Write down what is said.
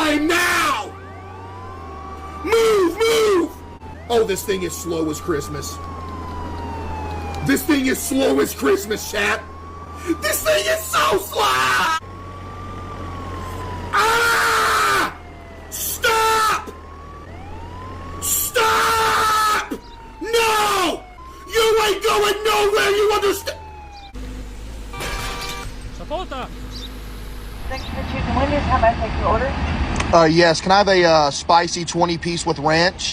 time now! Move! Oh, this thing is slow as Christmas. This thing is slow as Christmas, chat. This thing is so slow! Ah! Stop! Stop! No! You ain't going nowhere, you understand? Sapota! Thanks for choosing Wendy's. How may I take your order? Yes, can I have a spicy 20-piece with ranch?